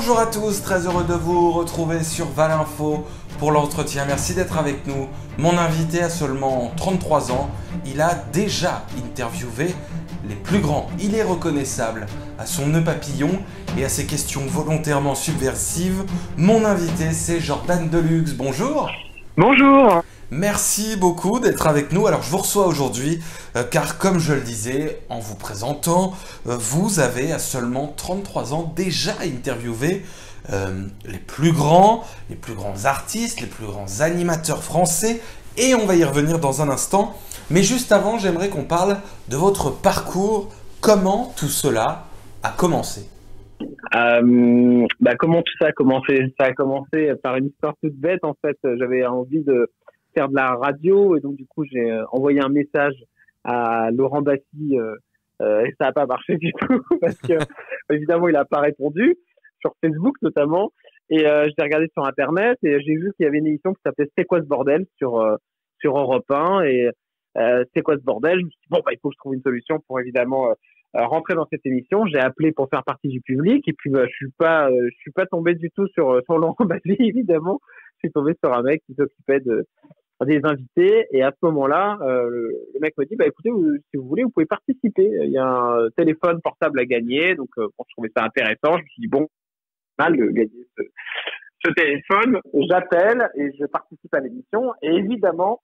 Bonjour à tous, très heureux de vous retrouver sur Valinfo pour l'entretien. Merci d'être avec nous. Mon invité a seulement 33 ans. Il a déjà interviewé les plus grands. Il est reconnaissable à son nœud papillon et à ses questions volontairement subversives. Mon invité, c'est Jordan Deluxe. Bonjour. Bonjour. Merci beaucoup d'être avec nous. Alors je vous reçois aujourd'hui car comme je le disais en vous présentant, vous avez à seulement 33 ans déjà interviewé les plus grands artistes, les plus grands animateurs français et on va y revenir dans un instant. Mais juste avant, j'aimerais qu'on parle de votre parcours. Comment tout cela a commencé ? Comment tout ça a commencé? Ça a commencé par une histoire toute bête. En fait, j'avais envie de faire de la radio et donc du coup j'ai envoyé un message à Laurent Baffy et ça n'a pas marché du tout parce que évidemment il n'a pas répondu sur Facebook notamment et je l'ai regardé sur internet et j'ai vu qu'il y avait une émission qui s'appelait C'est quoi ce bordel sur Europe 1 et c'est quoi ce bordel. Je me suis dit il faut que je trouve une solution pour évidemment rentrer dans cette émission. J'ai appelé pour faire partie du public et puis je suis pas tombé du tout sur Laurent Baffy évidemment. Je suis tombé sur un mec qui s'occupait des invités et à ce moment-là, le mec me dit écoutez, si vous voulez, vous pouvez participer. Il y a un téléphone portable à gagner, donc je trouvais ça intéressant. Je me suis dit mal de gagner ce téléphone. J'appelle et je participe à l'émission et évidemment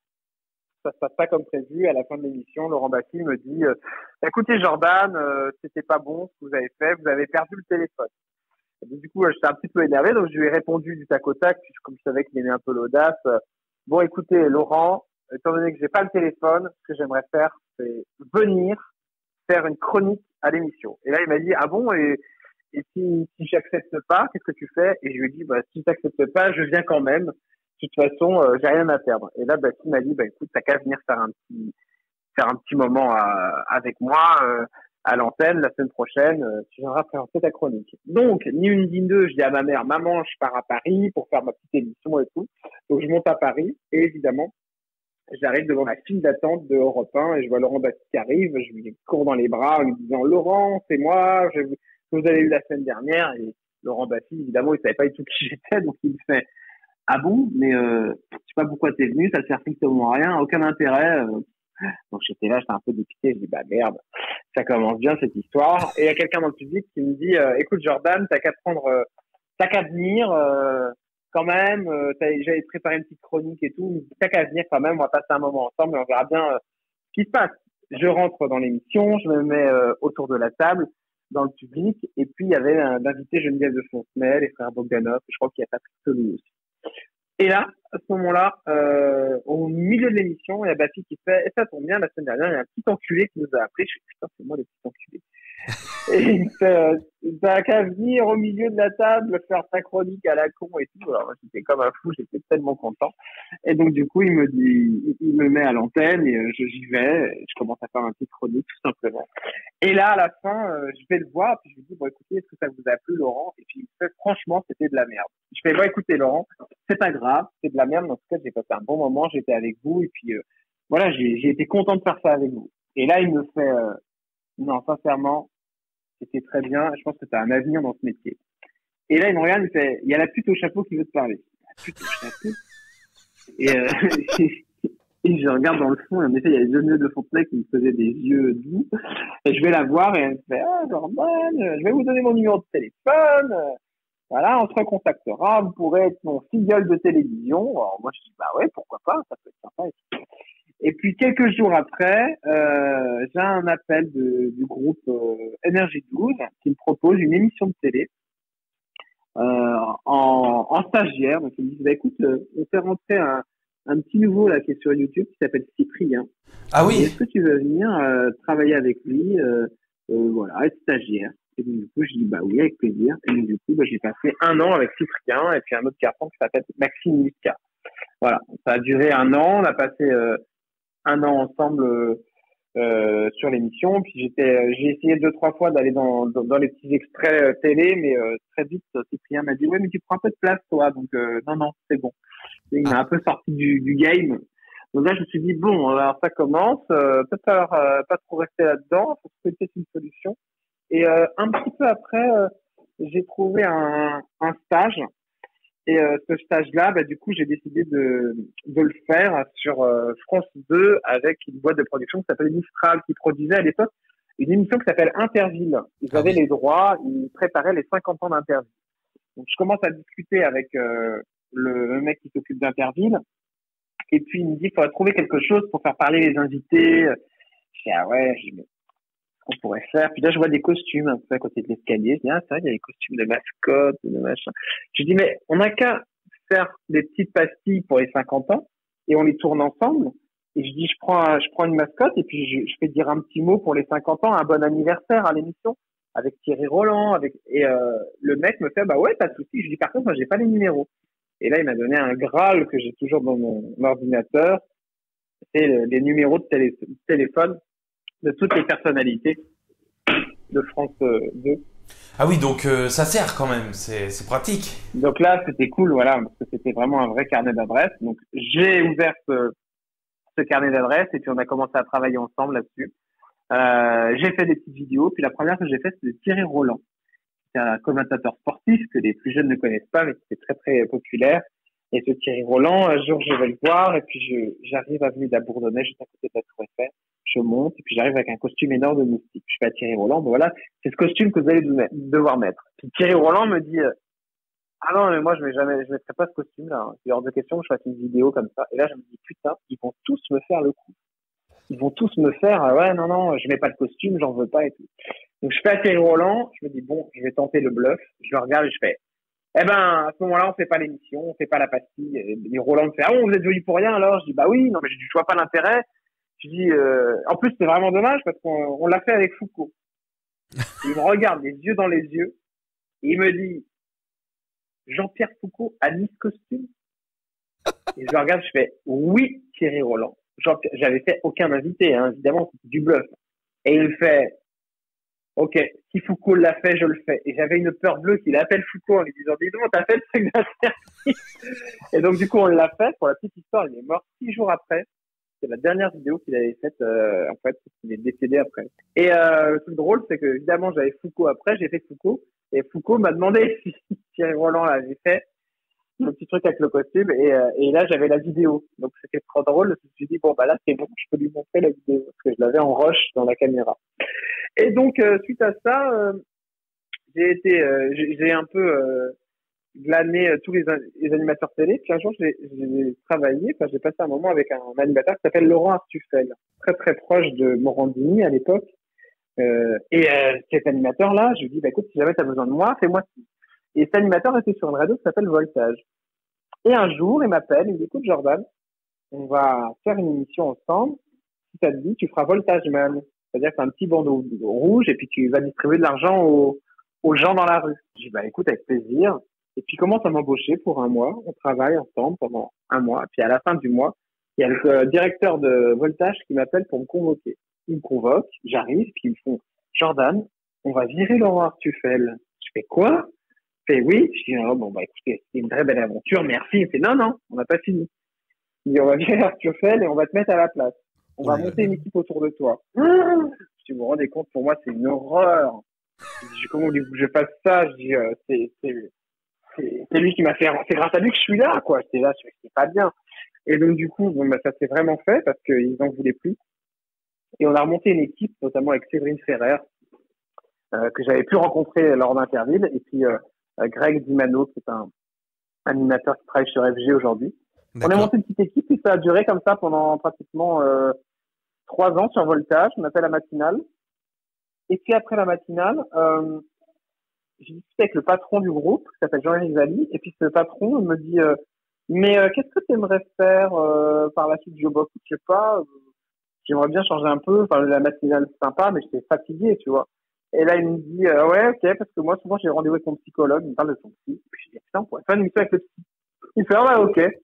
ça se passe pas comme prévu. À la fin de l'émission, Laurent Baffy me dit écoutez Jordan, c'était pas bon ce que vous avez fait, vous avez perdu le téléphone. Et du coup, j'étais un petit peu énervé, donc je lui ai répondu du tac au tac, comme je savais qu'il aimait un peu l'audace. Bon, écoutez, Laurent, étant donné que j'ai pas le téléphone, ce que j'aimerais faire, c'est venir faire une chronique à l'émission. Et là, il m'a dit, ah bon, et si j'accepte pas, qu'est-ce que tu fais? Et je lui ai dit, si t'acceptes pas, je viens quand même. De toute façon, j'ai rien à perdre. Et là, il m'a dit, écoute, t'as qu'à venir faire un petit moment avec moi, à l'antenne la semaine prochaine, tu viendras présenter ta chronique. Donc, ni une ni deux, je dis à ma mère, maman, je pars à Paris pour faire ma petite émission et tout. Donc, je monte à Paris et évidemment, j'arrive devant la file d'attente de Europe 1 et je vois Laurent Baffy qui arrive. Je lui cours dans les bras en lui disant, Laurent, c'est moi, vous avez eu la semaine dernière. Et Laurent Baffy, évidemment, il savait pas du tout qui j'étais, donc il me fait, ah bon, mais je sais pas pourquoi t'es venu, ça sert strictement à rien, aucun intérêt. Donc j'étais là, j'étais un peu dépité, je dis merde, ça commence bien cette histoire. Et il y a quelqu'un dans le public qui me dit écoute Jordan, t'as qu'à venir quand même, j'avais préparé une petite chronique et tout, mais t'as qu'à venir quand même, on va passer un moment ensemble et on verra bien ce qui se passe. Je rentre dans l'émission, je me mets autour de la table, dans le public, et puis il y avait l'invité Geneviève de Fontenay, les frères Bogdanov, je crois qu'il y a Patrick Toulouse aussi. Et là, à ce moment-là, au milieu de l'émission, il y a Baffy qui fait, et ça tombe bien, la semaine dernière, il y a un petit enculé qui nous a appelé. Je suis putain, c'est moi les petits enculés. Et il me fait, t'as qu'à venir au milieu de la table, faire ta chronique à la con et tout. Alors, moi, j'étais comme un fou, j'étais tellement content. Et donc, du coup, il me met à l'antenne et j'y vais, je commence à faire un petit chronique, tout simplement. Et là, à la fin, je vais le voir, puis je lui dis, écoutez, est-ce que ça vous a plu, Laurent? Et puis, il me fait, franchement, c'était de la merde. Je fais, écoutez, Laurent, c'est pas grave, c'est de la merde, mais en tout cas, j'ai passé un bon moment, j'étais avec vous, et puis, voilà, j'ai été content de faire ça avec vous. Et là, il me fait, non, sincèrement, c'était très bien, je pense que tu as un avenir dans ce métier. Et là, il me regarde, il fait, il y a la pute au chapeau qui veut te parler. La pute au chapeau? Et, et je regarde dans le fond, et en effet, il y a les Geneviève de Fontenay qui me faisaient des yeux doux. Et je vais la voir, et elle me fait, Jordan, je vais vous donner mon numéro de téléphone. Voilà, on se recontactera, vous pourrez être mon filleul de télévision. Alors, moi, je dis, ouais, pourquoi pas, ça peut être sympa. Et puis, quelques jours après, j'ai un appel du groupe Énergie 12 qui me propose une émission de télé en stagiaire. Donc, ils me disent, écoute, on fait rentrer un petit nouveau là qui est sur YouTube qui s'appelle Cyprien. Ah oui. Et est-ce que tu veux venir travailler avec lui, voilà, être stagiaire? Et donc, du coup, je dis oui, avec plaisir. Et donc, du coup, j'ai passé 1 an avec Cyprien et puis un autre garçon qui s'appelle Maxime Muscat. Voilà, ça a duré 1 an. On a passé 1 an ensemble sur l'émission. Puis j'ai essayé 2-3 fois d'aller dans les petits extraits télé, mais très vite, Cyprien m'a dit ouais, mais tu prends un peu de place, toi. Donc non, c'est bon. Et il m'a un peu sorti du game. Donc là, je me suis dit bon, alors ça commence. Peut-être pas trop rester là-dedans. Faut trouver peut-être une solution. Et un petit peu après, j'ai trouvé un stage. Et ce stage-là, bah, du coup, j'ai décidé de le faire sur France 2 avec une boîte de production qui s'appelle Mistral, qui produisait à l'époque une émission qui s'appelle Interville. Ils Ah avaient oui. les droits, ils préparaient les 50 ans d'Interville. Donc, je commence à discuter avec le mec qui s'occupe d'Interville. Et puis, il me dit, il faudrait trouver quelque chose pour faire parler les invités. Je dis, ah ouais, je dis, mais qu'on pourrait faire. Puis là, je vois des costumes un peu à côté de l'escalier. Je dis, ah, ça, il y a des costumes de mascotte, de machin. Je dis, mais on n'a qu'à faire des petites pastilles pour les 50 ans et on les tourne ensemble. Et je dis, je prends une mascotte et puis je fais dire un petit mot pour les 50 ans, un bon anniversaire à l'émission avec Thierry Roland, et le mec me fait, bah ouais, pas de souci. Je dis, par contre, moi, j'ai pas les numéros. Et là, il m'a donné un Graal que j'ai toujours dans mon ordinateur. C'est les numéros de téléphone de toutes les personnalités de France 2. Ah oui, donc ça sert quand même, c'est pratique. Donc là, c'était cool, voilà, parce que c'était vraiment un vrai carnet d'adresses. Donc j'ai ouvert ce carnet d'adresses et puis on a commencé à travailler ensemble là-dessus. J'ai fait des petites vidéos, puis la première que j'ai faite, c'est de Thierry Roland. C'est un commentateur sportif que les plus jeunes ne connaissent pas, mais qui est très très populaire. Et ce Thierry Roland, un jour, je vais le voir, et puis j'arrive avenue d'Abourdonnais, juste à côté de la Tour Eiffel. Je monte, et puis j'arrive avec un costume énorme de moustique. Je fais à Thierry Roland, ben voilà, c'est ce costume que vous allez devoir mettre. Puis Thierry Roland me dit, ah non, mais moi, je mettrai pas ce costume-là, hein. C'est hors de question que je fasse une vidéo comme ça. Et là, je me dis, putain, ils vont tous me faire le coup. Ils vont tous me faire, ouais, non, non, je mets pas le costume, j'en veux pas et tout. Donc, je fais à Thierry Roland, je me dis, bon, je vais tenter le bluff. Je le regarde et je fais, eh ben, à ce moment-là, on fait pas l'émission, on fait pas la pastille. Et Roland me fait, ah bon, vous êtes joli pour rien, alors? Je dis, bah oui, non, mais je vois pas l'intérêt. Je dis, en plus, c'est vraiment dommage parce qu'on l'a fait avec Foucault. Il me regarde les yeux dans les yeux et il me dit, Jean-Pierre Foucault a mis ce costume? Et je le regarde, je fais, oui, Thierry Roland. J'avais fait aucun invité, hein, évidemment, c'était du bluff. Et il me fait, ok, si Foucault l'a fait, je le fais. Et j'avais une peur bleue qu'il appelle Foucault en lui disant, dis donc, t'as fait le truc d'interdit. Et donc, du coup, on l'a fait. Pour la petite histoire, il est mort 6 jours après. C'est la dernière vidéo qu'il avait faite, en fait, il est décédé après. Et le truc drôle, c'est que, évidemment, j'avais Foucault après, j'ai fait Foucault. Et Foucault m'a demandé si Thierry Roland l'avait fait. Le petit truc avec le costume et là j'avais la vidéo, donc c'était trop drôle. Je me suis dit bon bah là c'est bon, je peux lui montrer la vidéo parce que je l'avais en rush dans la caméra. Et donc suite à ça, j'ai un peu glané tous les animateurs télé. Puis un jour j'ai travaillé, enfin j'ai passé un moment avec un animateur qui s'appelle Laurent Artufel, très très proche de Morandini à l'époque. Cet animateur là, je lui dis bah écoute, si jamais t'as besoin de moi, fais-moi ci. Et cet animateur était sur une radio qui s'appelle Voltage. Et un jour, il m'appelle, il me dit, écoute, Jordan, on va faire une émission ensemble. Si ça te dit, tu feras Voltage Man. C'est-à-dire que c'est un petit bandeau rouge et puis tu vas distribuer de l'argent aux gens dans la rue. Je dis, bah, écoute, avec plaisir. Et puis, il commence à m'embaucher pour un mois. On travaille ensemble pendant un mois. Puis, à la fin du mois, il y a le directeur de Voltage qui m'appelle pour me convoquer. Il me convoque, j'arrive, puis ils me font, Jordan, on va virer Laurent Artufel. Je fais quoi? Il fait oui. Je dis, oh, bon, bah, écoutez, c'est une très belle aventure, merci. Il fait, non, non, on n'a pas fini. Il dit, on va virer Artufel et on va te mettre à la place. On va monter une équipe autour de toi. Si vous vous rendez compte, pour moi, c'est une horreur. Je dis, comment voulez-vous que je fasse ça? Je dis, c'est lui qui m'a fait, c'est grâce à lui que je suis là, quoi. J'étais là, c'est pas bien. Et donc, du coup, bon, bah, ça s'est vraiment fait parce qu'ils en voulaient plus. Et on a remonté une équipe, notamment avec Séverine Ferrer, que j'avais pu rencontrer lors d'Interville, et puis Greg Dimano, qui est un animateur qui travaille sur FG aujourd'hui. On a monté une petite équipe et ça a duré comme ça pendant pratiquement 3 ans sur Voltage. On appelle la matinale. Et puis après la matinale, j'ai discuté avec le patron du groupe, qui s'appelle Jean-Éric Zali, et puis ce patron me dit mais qu'est-ce que tu aimerais faire par la suite, Joboc? Je sais pas, j'aimerais bien changer un peu. Enfin, la matinale c'est sympa, mais j'étais fatigué, tu vois. Et là, il me dit, ouais, ok, parce que moi, souvent, j'ai rendez-vous avec mon psychologue, il me parle de son psy. Puis je dis, putain, on pourrait faire une émission avec le psy. Il me fait, ah ouais, ok.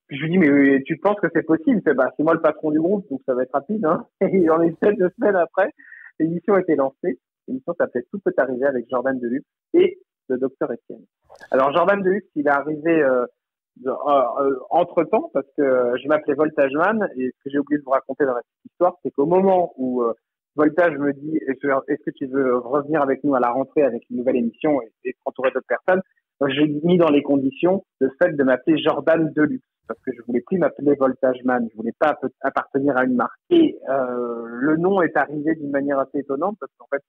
Puis je lui dis, mais tu penses que c'est possible? Il fait, bah, c'est moi le patron du groupe, donc ça va être rapide, hein. Et j'en ai fait 2 semaines après. L'émission a été lancée. L'émission s'appelait Tout peut arriver avec Jordan Deluxe et le docteur Etienne. Alors, Jordan Deluxe, il est arrivé, entre temps, parce que je m'appelais Voltageman, et ce que j'ai oublié de vous raconter dans la petite histoire, c'est qu'au moment où Voltage me dit, est-ce que tu veux revenir avec nous à la rentrée avec une nouvelle émission et t'entourer d'autres personnes? Donc, j'ai mis dans les conditions le fait de m'appeler Jordan Deluxe, parce que je voulais plus m'appeler Voltage Man, je voulais pas appartenir à une marque. Et le nom est arrivé d'une manière assez étonnante, parce qu'en fait,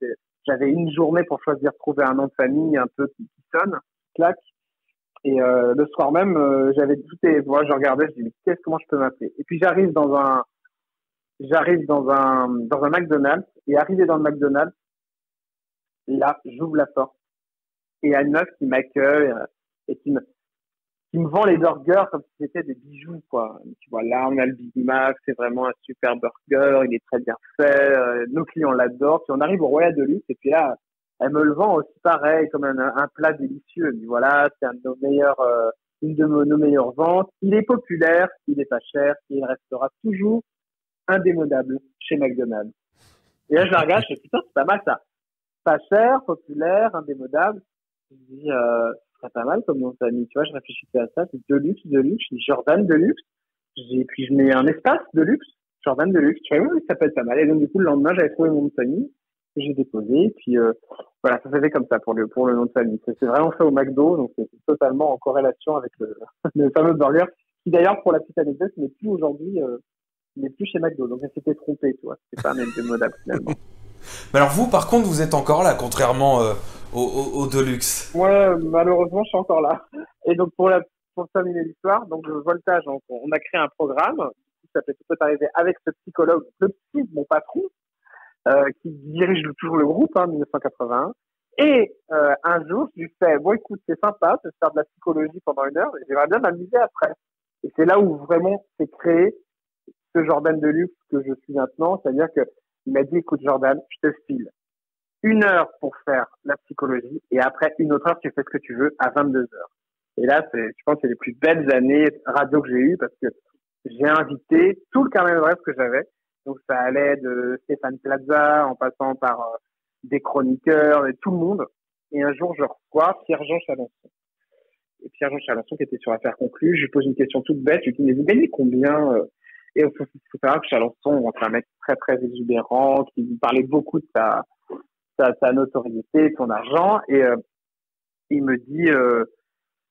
j'avais une journée pour choisir, trouver un nom de famille un peu qui sonne, claque. Et le soir même, j'avais tout et moi je regardais, je dis mais comment je peux m'appeler? Et puis j'arrive dans un McDonald's, et arrivé dans le McDonald's, là j'ouvre la porte et il y a une meuf qui m'accueille et qui me vend les burgers comme si c'était des bijoux, quoi. Tu vois, là on a le Big Mac, c'est vraiment un super burger, il est très bien fait, nos clients l'adorent. Puis on arrive au Royal Deluxe et puis là elle me le vend aussi pareil, comme un plat délicieux. Elle me dit voilà, c'est une de nos meilleures ventes. Il est populaire, il est pas cher, et il restera toujours indémodable chez McDonald's. Et là, je la regarde, je dis putain, c'est pas mal ça. Pas cher, populaire, indémodable. Je dis, ce serait pas mal comme nom de famille. Tu vois, je réfléchissais à ça, c'est Deluxe. Je dis Jordan Deluxe. Puis je mets un espace Deluxe, Jordan Deluxe. Tu vois, oui, ça peut être pas mal. Et donc, du coup, le lendemain, j'avais trouvé mon nom de famille. J'ai déposé, puis voilà, ça s'est fait comme ça pour le nom de famille. C'est vraiment fait au McDo, donc c'est totalement en corrélation avec le fameux burger, qui d'ailleurs, pour la petite anecdote, n'est plus aujourd'hui, n'est plus chez McDo. Donc elle s'était trompée, tu vois, c'était pas un indémodable finalement. Mais alors vous, par contre, vous êtes encore là, contrairement au Deluxe. Moi, malheureusement, je suis encore là. Et donc pour terminer l'histoire, donc Voltage, on a créé un programme qui s'appelait Tout peut arriver avec ce psychologue, le psy de mon patron, qui dirige toujours le groupe, 1981. Et un jour, je lui fais, bon écoute, c'est sympa de faire de la psychologie pendant 1 heure, et j'aimerais bien m'amuser après. Et c'est là où vraiment s'est créé ce Jordan Deluxe que je suis maintenant, c'est-à-dire que il m'a dit, écoute Jordan, je te file 1 heure pour faire la psychologie, et après 1 autre heure, tu fais ce que tu veux à 22 heures. Et là, je pense que c'est les plus belles années radio que j'ai eues, parce que j'ai invité tout le carnet de rêve que j'avais. Donc ça allait de Stéphane Plaza en passant par des chroniqueurs et tout le monde. Et un jour, je reçois Pierre-Jean Chalençon. Et Pierre-Jean Chalençon qui était sur Affaires conclues, je lui pose une question toute bête, je lui dis mais vous gagnez combien? Et il faut savoir que Chalençon, c'est un mec très très exubérant, qui lui parlait beaucoup de sa notoriété, de son argent. Et il me dit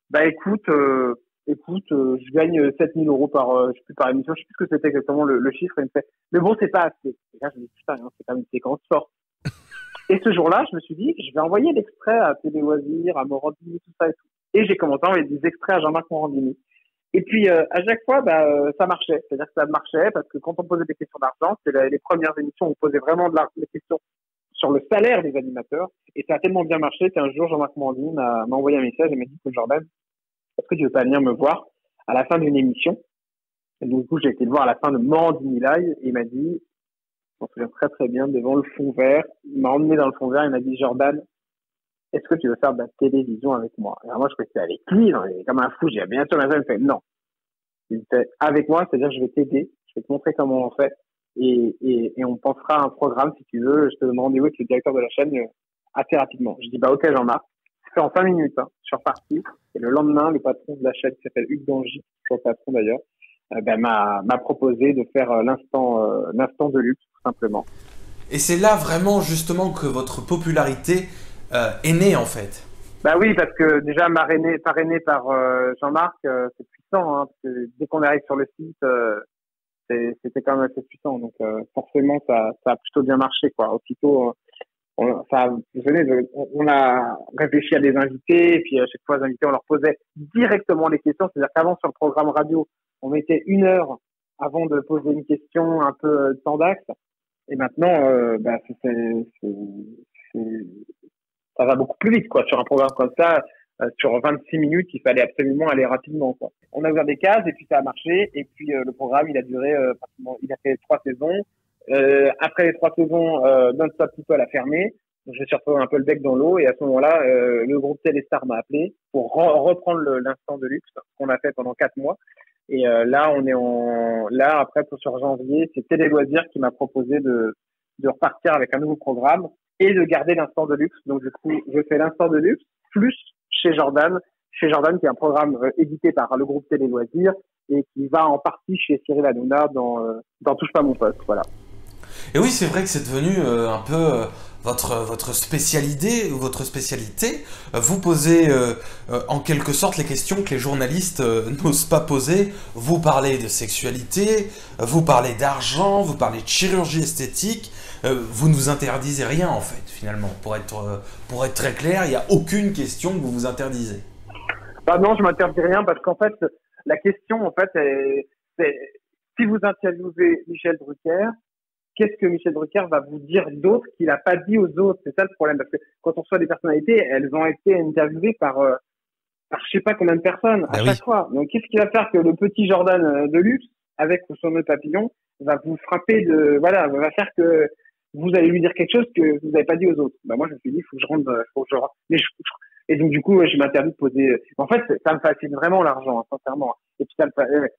bah écoute, je gagne 7 000 euros par émission. Je sais plus ce que c'était exactement le chiffre. Il me fait, mais bon, c'est pas assez. Et là, je me dis, putain, c'est quand même une séquence forte. Et ce jour-là, je me suis dit, je vais envoyer l'extrait à Télé Loisirs, à Morandini, tout ça et tout. Et j'ai commencé à envoyer des extraits à Jean-Marc Morandini. Et puis, à chaque fois, ça marchait. C'est-à-dire que ça marchait parce que quand on posait des questions d'argent, c'était les premières émissions où on posait vraiment des questions sur le salaire des animateurs. Et ça a tellement bien marché qu'un jour, Jean-Marc Morandini m'a envoyé un message et m'a dit que Jordan, est-ce que tu veux pas venir me voir à la fin d'une émission? Et donc, du coup, j'ai été le voir à la fin de Morandini Live et il m'a dit, je m'en souviens très très bien, devant le fond vert, il m'a emmené dans le fond vert, il m'a dit, Jordan, est-ce que tu veux faire de la télévision avec moi? Alors moi, je croyais que c'était avec lui, comme un fou, j'ai dit, bien sûr, il me fait, non. Il fait, avec moi, c'est-à-dire, je vais t'aider, je vais te montrer comment on fait et on pensera à un programme, si tu veux, je te donne rendez-vous avec le directeur de la chaîne assez rapidement. Je dis, bah, ok, Jean-Marc. C'est en 5 minutes, je suis reparti. Et le lendemain, le patron de la chaîne, qui s'appelle Hugues Dangy, je suis le patron d'ailleurs, m'a proposé de faire l'instant de luxe, tout simplement. Et c'est là vraiment justement que votre popularité est née en fait. Bah oui, parce que déjà parrainé par Jean-Marc, c'est puissant, parce que dès qu'on arrive sur le site, c'était quand même assez puissant. Donc forcément, ça a plutôt bien marché, quoi. Aussitôt, on a réfléchi à des invités, et puis à chaque fois, les invités, on leur posait directement les questions. C'est-à-dire qu'avant, sur le programme radio, on mettait 1 heure avant de poser une question un peu sans d'axe. Et maintenant, ça va beaucoup plus vite, quoi. Sur un programme comme ça, sur 26 minutes, il fallait absolument aller rapidement, quoi. On a ouvert des cases, et puis ça a marché. Et puis le programme, il a duré pratiquement, il a fait 3 saisons. Après les 3 saisons, Non-Stop People a fermé. Donc, je me suis retrouvé un peu le bec dans l'eau. Et à ce moment-là, le groupe Téléstar m'a appelé pour reprendre l'instant de luxe qu'on a fait pendant 4 mois. Et là, après, sur janvier, c'est Télé Loisirs qui m'a proposé de repartir avec un nouveau programme et de garder l'instant de luxe. Donc, du coup, je fais l'instant de luxe plus chez Jordan qui est un programme édité par le groupe Télé Loisirs et qui va en partie chez Cyril Hanouna dans Touche pas mon poste. Voilà. Et oui, c'est vrai que c'est devenu un peu votre spécialité, Vous posez en quelque sorte les questions que les journalistes n'osent pas poser. Vous parlez de sexualité, vous parlez d'argent, vous parlez de chirurgie esthétique. Vous ne vous interdisez rien en fait, finalement. Pour être très clair, il n'y a aucune question que vous vous interdisez. Bah non, je m'interdis rien parce qu'en fait, la question, en fait, c'est si vous interviewez Michel Drucker, qu'est-ce que Michel Drucker va vous dire d'autre qu'il n'a pas dit aux autres? C'est ça le problème, parce que quand on reçoit des personnalités, elles ont été interviewées par je sais pas combien de personnes à Ben chaque oui. fois. Donc qu'est-ce qui va faire que le petit Jordan de luxe, avec ou son nœud papillon, va vous frapper voilà, va faire que vous allez lui dire quelque chose que vous n'avez pas dit aux autres. Bah moi je me suis dit, il faut que je rentre, faut que je rentre. Et donc du coup, ouais, je m'interdis de poser. En fait, ça me fascine vraiment l'argent, hein, sincèrement. Et puis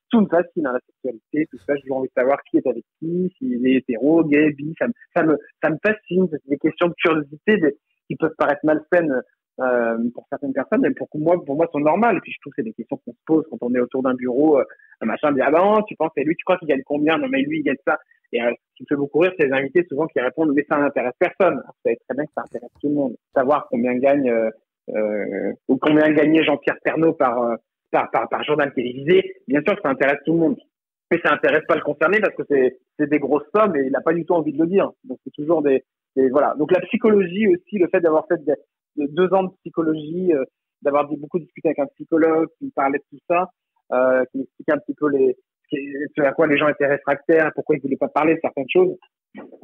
tout me fascine, hein, la sexualité, tout ça. J'ai envie de savoir qui est avec qui, s'il est hétéro, gay, bi. Ça me fascine. C'est des questions de curiosité qui peuvent paraître malsaines pour certaines personnes, mais pour moi, sont normales. Et puis je trouve que c'est des questions qu'on se pose quand on est autour d'un bureau, un machin, dit ah ben tu penses, et lui, tu crois qu'il gagne combien? Non mais lui, il gagne ça. Et ce qui me fait beaucoup rire, c'est les invités souvent qui répondent mais ça n'intéresse personne. Vous savez très bien que ça intéresse tout le monde. Savoir combien gagne ou combien gagnait Jean-Pierre Pernaut par journal télévisé, bien sûr que ça intéresse tout le monde. Mais ça intéresse pas le concerné parce que c'est des grosses sommes et il n'a pas du tout envie de le dire. Donc c'est toujours voilà. Donc la psychologie aussi, le fait d'avoir fait 2 ans de psychologie, d'avoir beaucoup discuté avec un psychologue qui me parlait de tout ça, qui m'expliquait un petit peu ce à quoi les gens étaient réfractaires, pourquoi ils voulaient pas parler de certaines choses,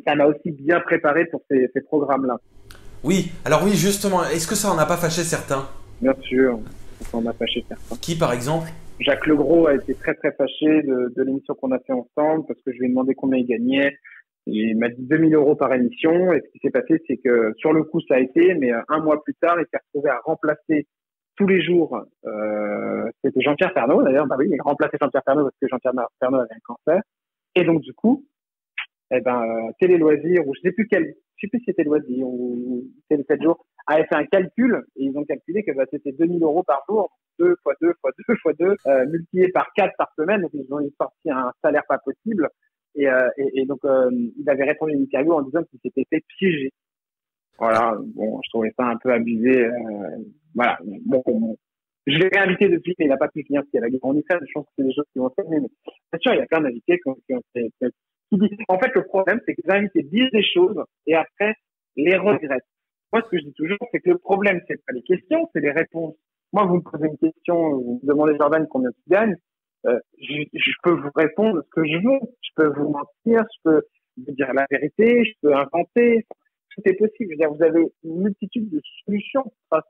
ça m'a aussi bien préparé pour ces programmes-là. Oui, alors oui, justement, est-ce que ça en a pas fâché certains? Bien sûr, ça en a fâché certains. Qui, par exemple? Jacques Legros a été très très fâché de l'émission qu'on a fait ensemble parce que je lui ai demandé combien il gagnait. Il m'a dit 2 000 € par émission. Et ce qui s'est passé, c'est que sur le coup, ça a été, mais un mois plus tard, il s'est retrouvé à remplacer tous les jours. C'était Jean-Pierre Pernaut d'ailleurs. Bah oui, il a remplacé Jean-Pierre Pernaut parce que Jean-Pierre Pernaut avait un cancer. Et donc du coup, Télé Loisirs ou je sais plus si c'était Loisirs ou Télé 7 jours, avait fait un calcul et ils ont calculé que c'était 2 000 € par jour, 2 fois 2 fois 2 fois 2, multiplié par 4 par semaine. Donc ils ont sorti un salaire pas possible. Et donc il avait répondu à une interview en disant qu'il s'était fait piéger. Voilà, bon, je trouvais ça un peu abusé. Voilà, bon, je l'ai réinvité depuis, mais il n'a pas pu finir ce qu'il y a la guerre en Ukraine. Je pense que c'est des choses qui vont faire. Mais bien sûr, il y a plein d'invités qui ont fait. En fait, le problème, c'est que les invités disent des choses et après les regrettent. Moi, ce que je dis toujours, c'est que le problème, c'est pas les questions, c'est les réponses. Moi, vous me posez une question, vous me demandez Jordan combien tu gagnes, je peux vous répondre ce que je veux. Je peux vous mentir, je peux vous dire la vérité, je peux inventer. Tout est possible. Je veux dire, vous avez une multitude de solutions. Enfin,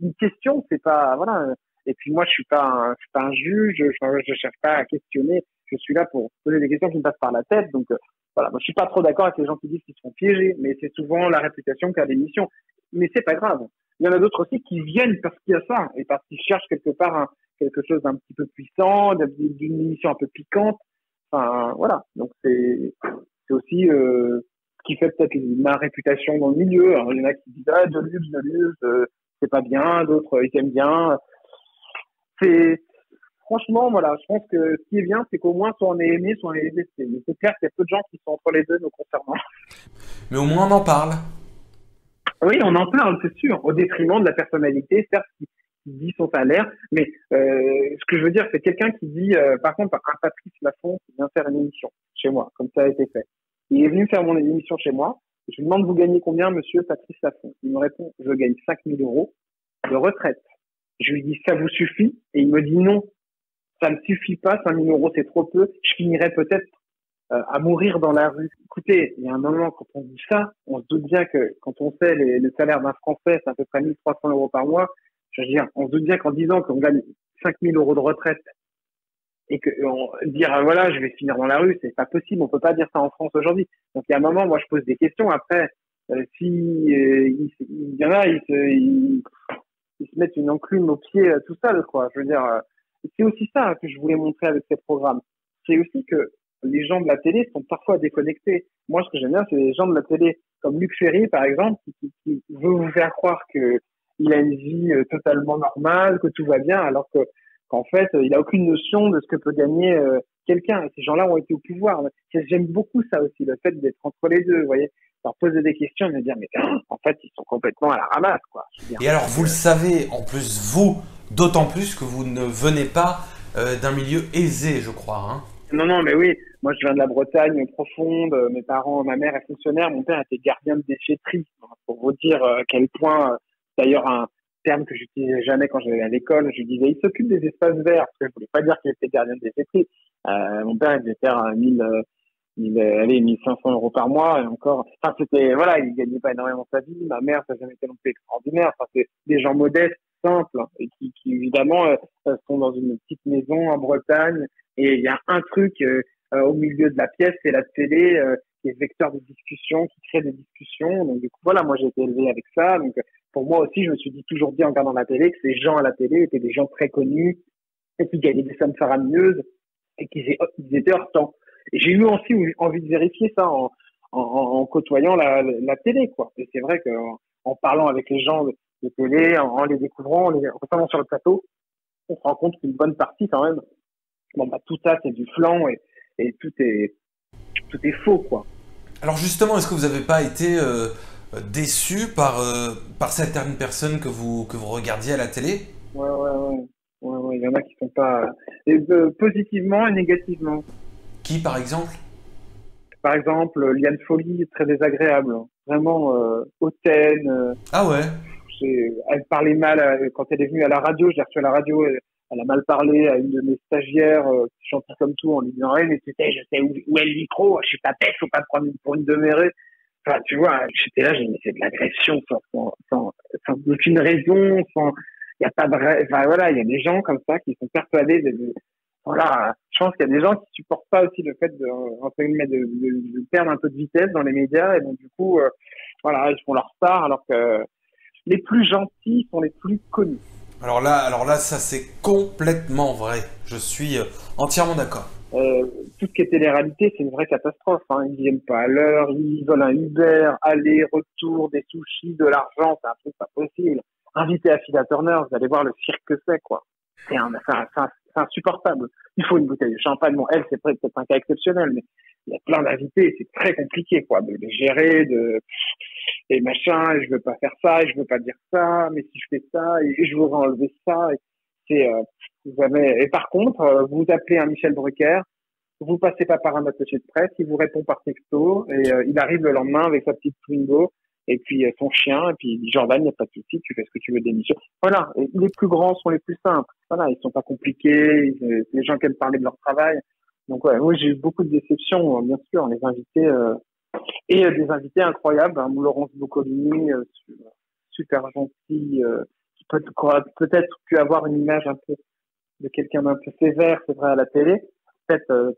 une question, c'est pas, voilà. Et puis moi, je suis pas un juge. Je cherche pas à questionner. Je suis là pour poser des questions qui me passent par la tête. Donc voilà, moi, je suis pas trop d'accord avec les gens qui disent qu'ils sont piégés, mais c'est souvent la réputation qu'a l'émission. Mais c'est pas grave. Il y en a d'autres aussi qui viennent parce qu'il y a ça et parce qu'ils cherchent quelque part quelque chose d'un petit peu puissant, d'une émission un peu piquante. Enfin voilà. Donc c'est aussi ce qui fait peut-être ma réputation dans le milieu. Alors il y en a qui disent ah de luxe, c'est pas bien, d'autres ils aiment bien. C'est franchement, voilà, je pense que ce qui est bien, c'est qu'au moins, soit on est aimé, soit on est détesté. Mais c'est clair qu'il y a peu de gens qui sont entre les deux, nous concernant. Mais au moins on en parle. Oui, on en parle, c'est sûr, au détriment de la personnalité, certes, qui dit son salaire. Mais ce que je veux dire, c'est quelqu'un qui dit, par contre, un Patrice Laffont qui vient faire une émission chez moi, comme ça a été fait. Il est venu faire mon émission chez moi. Je lui demande, vous gagnez combien, monsieur Patrice Laffont? Il me répond, je gagne 5 000 € de retraite. Je lui dis, ça vous suffit? Et il me dit non. Ça ne suffit pas, 5 000 € c'est trop peu, je finirais peut-être à mourir dans la rue. Écoutez, il y a un moment quand on dit ça, on se doute bien que quand on sait le salaire d'un Français, c'est à peu près 1 300 € par mois, je veux dire, on se doute bien qu'en disant qu'on gagne 5 000 € de retraite et que dire voilà, je vais finir dans la rue, c'est pas possible, on peut pas dire ça en France aujourd'hui. Donc il y a un moment, moi je pose des questions, après, si il y en a, ils se mettent une enclume au pied tout seul, quoi. Je veux dire, c'est aussi ça que je voulais montrer avec ces programmes. C'est aussi que les gens de la télé sont parfois déconnectés. Moi, ce que j'aime bien, c'est les gens de la télé, comme Luc Ferry, par exemple, qui veut vous faire croire que il a une vie totalement normale, que tout va bien, alors qu'en fait, il a aucune notion de ce que peut gagner quelqu'un. Ces gens-là ont été au pouvoir. J'aime beaucoup ça aussi, le fait d'être entre les deux, vous voyez. Leur poser des questions et me dire, mais en fait, ils sont complètement à la ramasse, quoi. Je veux dire, Et alors, vous le savez, en plus, vous, d'autant plus que vous ne venez pas d'un milieu aisé, je crois. Hein. non, non, mais oui. Moi, je viens de la Bretagne profonde. Mes parents, ma mère est fonctionnaire. Mon père était gardien de déchetterie. Pour vous dire à quel point, d'ailleurs, un terme que j'utilisais jamais quand j'allais à l'école, je disais, il s'occupe des espaces verts. Parce que je voulais pas dire qu'il était gardien de déchetterie. Mon père, il devait faire 1 500 € par mois et encore. Enfin, c'était, voilà, il gagnait pas énormément sa vie. Ma mère, ça n'a jamais été non plus extraordinaire. Enfin, c'est des gens modestes, simples, hein, et qui évidemment, sont dans une petite maison en Bretagne. Et il y a un truc au milieu de la pièce, c'est la télé qui est vecteur de discussion, qui crée des discussions. Donc du coup, voilà, moi j'ai été élevé avec ça. Donc pour moi aussi, je me suis toujours dit en regardant la télé que ces gens à la télé étaient des gens très connus et qui gagnaient des sommes faramineuses et qu'ils étaient hors temps. Et j'ai eu aussi envie de vérifier ça en côtoyant la télé, quoi. Et c'est vrai qu'en parlant avec les gens de télé, en les découvrant, en restant sur le plateau, on se rend compte qu'une bonne partie quand même, bon, bah, tout ça c'est du flan et tout est faux, quoi. Alors justement, est-ce que vous n'avez pas été déçu par certaines personnes que vous regardiez à la télé? Ouais, il y en a qui sont pas positivement et négativement. Qui, par exemple? Par exemple, Liane Folly, très désagréable, vraiment hautaine. Ah ouais? Elle parlait mal quand elle est venue à la radio. Je l'ai reçue à la radio. Elle a mal parlé à une de mes stagiaires qui chantait comme tout en lui disant hey, mais tu sais, je sais où est le micro, je suis pas bête, faut pas me prendre pour une demeurée. Enfin, tu vois, j'étais là, j'ai dit c'est de l'agression sans aucune raison, sans il y a pas de enfin voilà, il y a des gens comme ça qui sont persuadés voilà, je pense qu'il y a des gens qui supportent pas aussi le fait de perdre un peu de vitesse dans les médias et donc du coup voilà, ils font leur star alors que les plus gentils sont les plus connus. Alors là, ça c'est complètement vrai. Je suis entièrement d'accord. Tout ce qui est télé-réalité, c'est une vraie catastrophe. Hein. Ils viennent pas à l'heure, ils veulent un Uber, aller, retour, des sushis, de l'argent, c'est un truc pas possible. Invité à Tina Turner, vous allez voir le cirque que c'est, quoi. C'est insupportable. Il faut une bouteille de champagne. Bon, elle, c'est peut-être un cas exceptionnel, mais il y a plein d'invités, c'est très compliqué, quoi, de les gérer, et machin, et je veux pas faire ça, et je veux pas dire ça, mais si je fais ça, et je voudrais enlever ça, et par contre, vous appelez un Michel Drucker, vous passez pas par un attaché de presse, il vous répond par texto, et il arrive le lendemain avec sa petite Twingo, et puis son chien, et puis il dit Jordan, il n'y a pas de souci, tu fais ce que tu veux d'émission. Voilà, et les plus grands sont les plus simples. Voilà, ils sont pas compliqués, les gens qui aiment parler de leur travail. Donc ouais, moi j'ai eu beaucoup de déceptions, bien sûr, les invités et des invités incroyables, hein, Laurence Boccolini, super gentil, qui peut-être pu avoir une image un peu de quelqu'un d'un peu sévère, c'est vrai à la télé, peut-être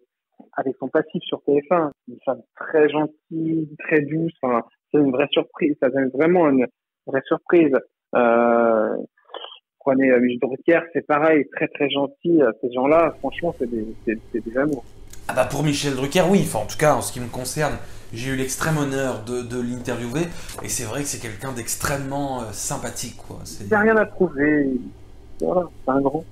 avec son passif sur TF1, une femme très gentille, très douce, enfin, c'est une vraie surprise, ça donne vraiment une vraie surprise. Prenez Michel Drucker, c'est pareil, très très gentil, ces gens-là, franchement, c'est des amours. Ah bah pour Michel Drucker, oui, enfin en tout cas en ce qui me concerne, j'ai eu l'extrême honneur de l'interviewer et c'est vrai que c'est quelqu'un d'extrêmement sympathique, quoi. Il n'y a rien à prouver, voilà, c'est un grand.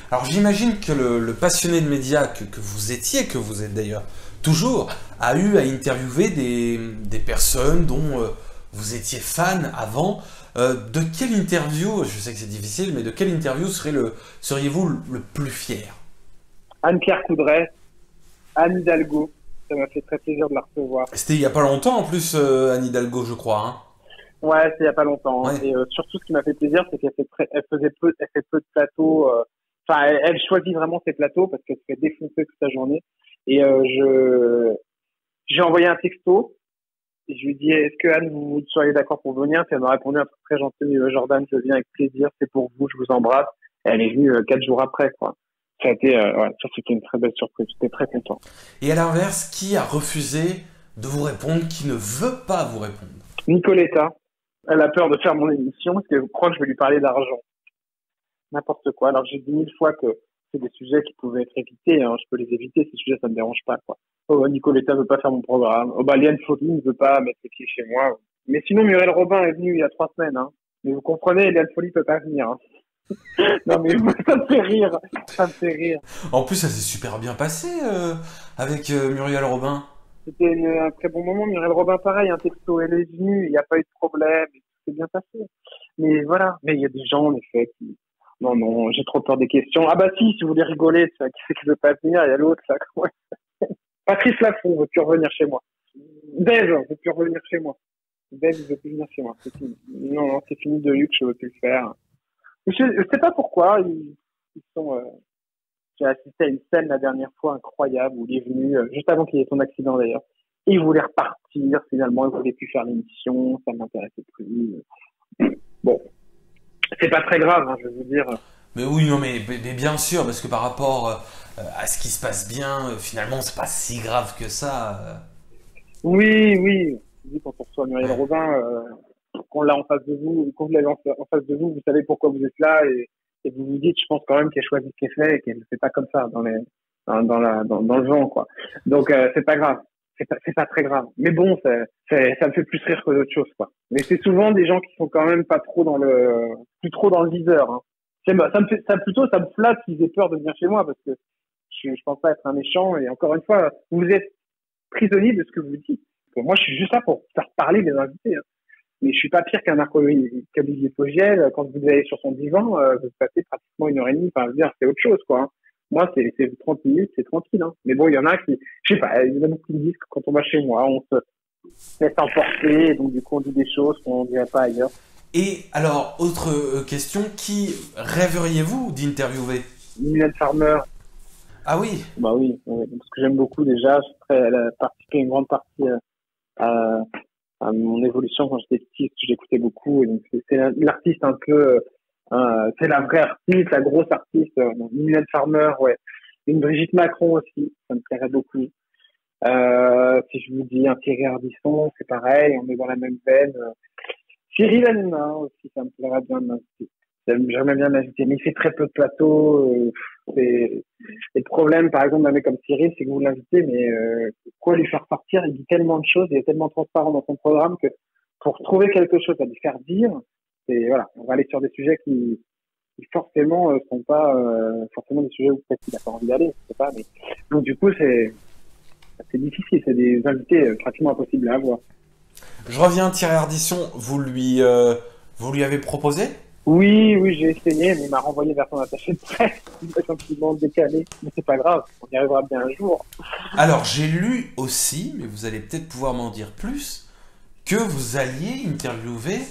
Alors j'imagine que le passionné de médias que vous étiez, que vous êtes d'ailleurs toujours, a eu à interviewer des personnes dont vous étiez fan avant. De quelle interview, je sais que c'est difficile, mais de quelle interview seriez-vous le plus fier? Anne-Claire Coudray, Anne Hidalgo, ça m'a fait très plaisir de la recevoir. C'était il n'y a pas longtemps en plus, Anne Hidalgo, je crois. Hein. Ouais, c'était il n'y a pas longtemps. Ouais. Et surtout, ce qui m'a fait plaisir, c'est elle fait peu de plateaux. Enfin, elle choisit vraiment ses plateaux parce qu'elle se fait défoncer toute la journée. Et j'ai envoyé un texto. Et je lui ai dit, est-ce que Anne, vous seriez d'accord pour venir? Puis elle m'a répondu un truc très gentil, Jordan, je viens avec plaisir, c'est pour vous, je vous embrasse. Et elle est venue 4 jours après, quoi. Ça a été, ça c'était une très belle surprise. J'étais très content. Et à l'inverse, qui a refusé de vous répondre, qui ne veut pas vous répondre? Nicoletta, elle a peur de faire mon émission parce qu'elle croit que je vais lui parler d'argent. N'importe quoi. Alors j'ai dit 1000 fois que c'est des sujets qui pouvaient être évités. Hein. Je peux les éviter, ces sujets, ça me dérange pas, quoi. Oh, Nicoletta veut pas faire mon programme. Oh, bah, Liane Folly ne veut pas mettre les pieds chez moi. Mais sinon, Muriel Robin est venue il y a 3 semaines, hein. Mais vous comprenez, Liane Folly peut pas venir, hein. Non, mais ça me fait rire. Ça me fait rire. En plus, ça s'est super bien passé avec Muriel Robin. C'était un très bon moment. Muriel Robin, pareil, un texto, elle est venue, il n'y a pas eu de problème, et tout s'est bien passé. Mais voilà. Mais il y a des gens, en effet, qui, non, non, j'ai trop peur des questions. Ah bah si vous voulez rigoler, ça, qui c'est qui veut pas venir, il y a l'autre, ça, quoi. Patrice Laffont veut plus revenir chez moi. Dave veut plus revenir chez moi. Dave veut plus venir chez moi. C'est fini. Non, non, c'est fini de luxe, je veux plus le faire. Je sais pas pourquoi, ils sont, j'ai assisté à une scène la dernière fois incroyable où il est venu, juste avant qu'il y ait son accident d'ailleurs. Et il voulait repartir, finalement, il voulait plus faire l'émission, ça m'intéressait plus. Bon. C'est pas très grave, hein, je veux vous dire. Mais oui, non, mais bien sûr, parce que par rapport à ce qui se passe bien, finalement, c'est pas si grave que ça. Oui, oui. Je dis, quand on reçoit Muriel Robin, qu'on l'a en face de vous, quand vous l'avez en face de vous, vous savez pourquoi vous êtes là et vous vous dites, je pense quand même qu'elle choisit ce qu'elle fait et qu'elle ne fait pas comme ça dans le vent, quoi. Donc, c'est pas grave. C'est pas très grave. Mais bon, ça me fait plus rire que d'autres choses, quoi. Mais c'est souvent des gens qui sont quand même pas trop plus trop dans le viseur, hein. Ça me flatte qu'ils aient peur de venir chez moi parce que je pense pas être un méchant et encore une fois, vous êtes prisonnier de ce que vous dites. Moi, je suis juste là pour faire parler les invités, hein. Mais je suis pas pire qu'un Marc-Olivier Fogiel. Quand vous allez sur son divan, vous passez pratiquement 1 heure et demie. Enfin, je veux dire, c'est autre chose, quoi, hein. Moi, c'est 30 minutes, c'est tranquille, hein. Mais bon, il y en a qui, je sais pas, il y en a beaucoup qui me disent que quand on va chez moi, on se laisse emporter, et donc du coup, on dit des choses qu'on ne dirait pas ailleurs. Et alors, autre question, qui rêveriez-vous d'interviewer? Mylène Farmer. Ah oui. Bah oui, parce que j'aime beaucoup déjà. Elle a participé une grande partie à mon évolution quand j'étais petit, parce que j'écoutais beaucoup. Et donc c'est l'artiste un peu, c'est la vraie artiste, la grosse artiste. Mylène Farmer, ouais. Une Brigitte Macron aussi, ça me plairait beaucoup. Si je vous dis un Thierry Ardisson, c'est pareil, on est dans la même veine. Cyril Hanouna aussi, ça me plairait bien de m'inviter. J'aimerais bien m'inviter, mais il fait très peu de plateaux. Et le problème, par exemple, d'un mec comme Cyril, c'est que vous l'invitez, mais quoi lui faire sortir? Il dit tellement de choses, il est tellement transparent dans son programme que pour trouver quelque chose à lui faire dire, c'est voilà, on va aller sur des sujets qui forcément sont pas forcément des sujets où peut-être qu'il a pas envie d'aller, je sais pas, mais donc du coup c'est difficile, c'est des invités pratiquement impossibles à avoir. Je reviens, Thierry Ardisson, vous lui avez proposé? Oui, j'ai essayé, mais il m'a renvoyé vers son attaché de presse. Il m'a gentiment décalé, mais c'est pas grave, on y arrivera bien un jour. Alors, j'ai lu aussi, mais vous allez peut-être pouvoir m'en dire plus, que vous alliez interviewer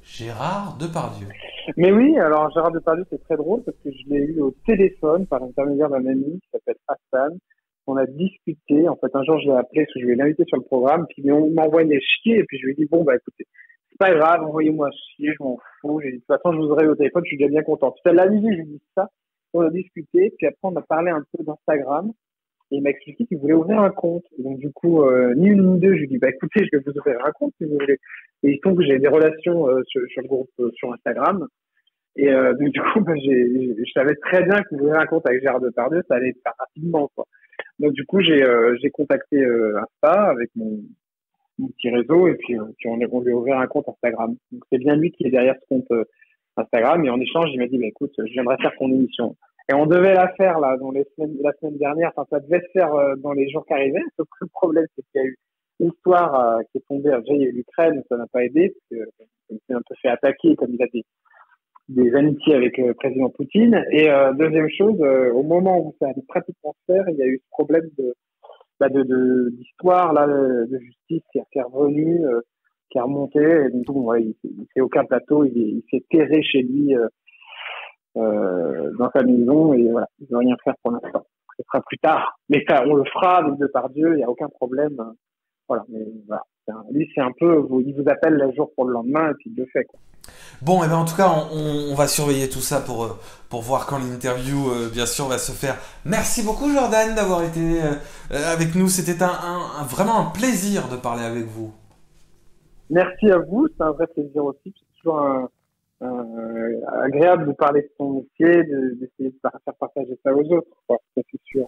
Gérard Depardieu. Mais oui, alors Gérard Depardieu, c'est très drôle parce que je l'ai eu au téléphone par l'intermédiaire d'un ami qui s'appelle Hassan. On a discuté. En fait, un jour, je l'ai appelé parce que je vais l'inviter sur le programme. Puis on m'a envoyé chier. Et puis je lui ai dit, bon, bah écoutez, c'est pas grave, envoyez-moi chier, je m'en fous. J'ai dit, de toute façon, je vous aurai au téléphone, je suis déjà bien content. Puis à la musique, je lui ai dit ça. On a discuté. Puis après, on a parlé un peu d'Instagram. Et il m'a expliqué qu'il voulait ouvrir un compte. Et donc, du coup, ni une ni deux, je lui ai dit, bah écoutez, je vais vous ouvrir un compte si vous voulez. Et il tombe que j'ai des relations sur le groupe sur Instagram. Et donc du coup, bah, je savais très bien qu'ouvrir un compte avec Gérard Depardieu, ça allait être faire rapidement, quoi. Donc du coup, j'ai contacté Insta avec mon petit réseau et puis on lui a ouvert un compte Instagram. Donc c'est bien lui qui est derrière ce compte Instagram. Et en échange, il m'a dit, bah, écoute, je viendrai faire ton émission. Et on devait la faire là dans la semaine dernière. Enfin, ça devait se faire dans les jours qui arrivaient. Sauf que le problème, c'est qu'il y a eu une histoire qui est tombée. Déjà, il y a eu l'Ukraine, ça n'a pas aidé parce que il s'est un peu fait attaquer comme il a des amitiés avec le président Poutine. Et deuxième chose, au moment où ça allait pratiquement se faire, il y a eu ce problème d'histoire là, de justice qui est revenu, qui est remonté. Et donc, ouais, il fait aucun plateau, il s'est terré chez lui dans sa maison et voilà, il ne veut rien faire pour l'instant. Ce sera plus tard, mais ça, on le fera avec Depardieu, il n'y a aucun problème. Voilà, mais voilà. Lui, c'est un peu, il vous appelle le jour pour le lendemain et puis il le fait, quoi. Bon, et ben en tout cas, on va surveiller tout ça pour voir quand l'interview, bien sûr, va se faire. Merci beaucoup, Jordan, d'avoir été avec nous. C'était vraiment un plaisir de parler avec vous. Merci à vous, c'est un vrai plaisir aussi. C'est toujours agréable de parler de son métier, d'essayer de faire partager ça aux autres, quoi. Ça, c'est sûr.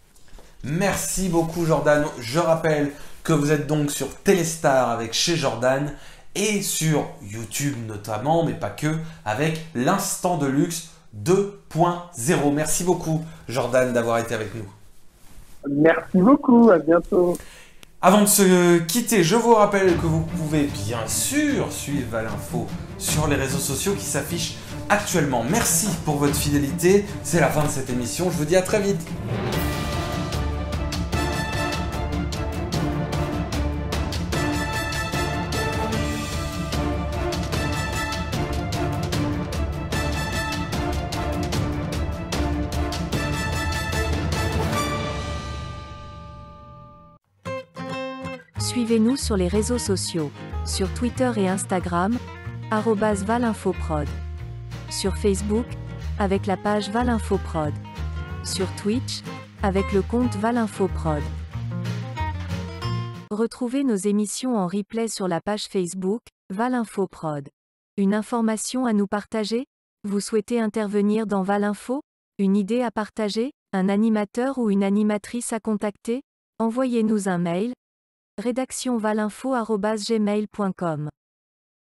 Merci beaucoup, Jordan. Je rappelle que vous êtes donc sur Téléstar avec Chez Jordan et sur YouTube notamment, mais pas que, avec l'Instant de Luxe 2.0. Merci beaucoup, Jordan, d'avoir été avec nous. Merci beaucoup, à bientôt. Avant de se quitter, je vous rappelle que vous pouvez bien sûr suivre Valinfo sur les réseaux sociaux qui s'affichent actuellement. Merci pour votre fidélité. C'est la fin de cette émission. Je vous dis à très vite. Suivez-nous sur les réseaux sociaux, sur Twitter et Instagram, @valinfoprod. Sur Facebook, avec la page Valinfoprod. Sur Twitch, avec le compte Valinfoprod. Retrouvez nos émissions en replay sur la page Facebook, Valinfoprod. Une information à nous partager? Vous souhaitez intervenir dans Valinfo? Une idée à partager? Un animateur ou une animatrice à contacter? Envoyez-nous un mail. rédaction@valinfo@gmail.com